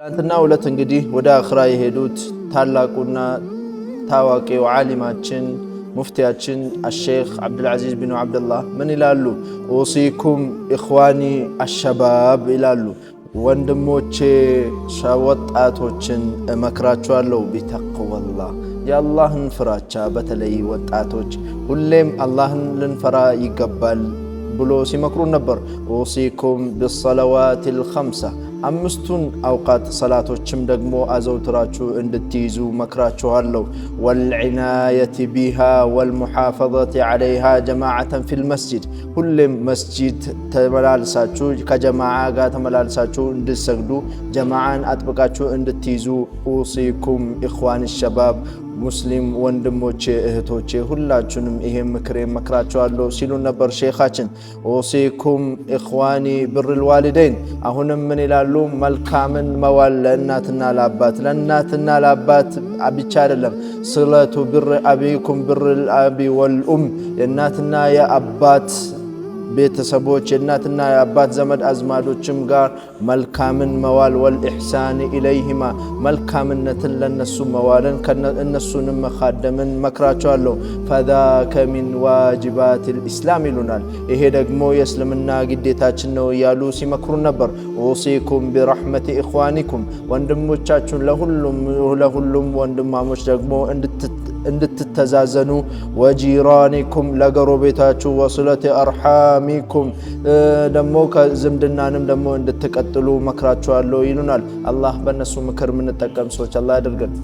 ትናንትና ሁለት እንግዲህ ወደ አኽራ የሄዱት ታላቁና ታዋቂው ዓሊማችን ሙፍቲያችን አሸይኽ አብዱልዓዚዝ ቢን አብዱላህ ምን ይላሉ? ኡሲኩም ኢኽዋኒ አሸባብ ይላሉ። ወንድሞቼ ወጣቶችን እመክራችኋለሁ ቢተቅወላህ የአላህን ፍራቻ። በተለይ ወጣቶች ሁሌም አላህን ልንፈራ ይገባል ብሎ ሲመክሩን ነበር። ኡሲኩም ቢሰለዋቲል ኸምሳ አምስቱን አውቃት ሰላቶችም ደግሞ አዘውትራችሁ እንድትይዙ መክራችኋለሁ። ወልዒናየቲ ቢሃ ወልሙሓፈዘቲ ዐለይሃ ጀማዓተን ፊል መስጂድ ሁሌም መስጂድ ተመላልሳችሁ ከጀማዓ ጋር ተመላልሳችሁ እንድትሰግዱ ጀማዓን አጥብቃችሁ እንድትይዙ ኡሲኩም ኢኽዋን ሸባብ ሙስሊም ወንድሞቼ እህቶቼ ሁላችሁንም ይሄን ምክሬ መክራችኋለሁ ሲሉ ነበር ሼኻችን። ኡሲኩም ኢኽዋኒ ብሩል ዋሊደይን አሁንም ምን ይላሉ? መልካምን መዋል ለእናትና ለአባት ብቻ አይደለም። ስለቱ ብር አቢኩም ብሩል አቢ ወልኡም የእናትና የአባት ቤተሰቦች የእናትና የአባት ዘመድ አዝማዶችም ጋር መልካምን መዋል ወልኢሕሳን ኢለይሂማ መልካምነትን ለነሱ መዋልን እነሱንም መኻደምን መክራቸዋለሁ። ፈዛከ ሚን ዋጅባቲል ኢስላም ይሉናል። ይሄ ደግሞ የእስልምና ግዴታችን ነው እያሉ ሲመክሩን ነበር። ኡሲኩም ቢረሕመቲ ኢኽዋኒኩም ወንድሞቻችሁን ለሁሉም ወንድማሞች ደግሞ እንድትተዛዘኑ ወጂራኒኩም ለጎረቤታችሁ ወስለቲ አርሓሚኩም ደግሞ ከዝምድናንም ደግሞ እንድትቀጥሉ መክራችኋለሁ ይሉናል። አላህ በእነሱ ምክር የምንጠቀም ሰዎች አላህ ያድርገን።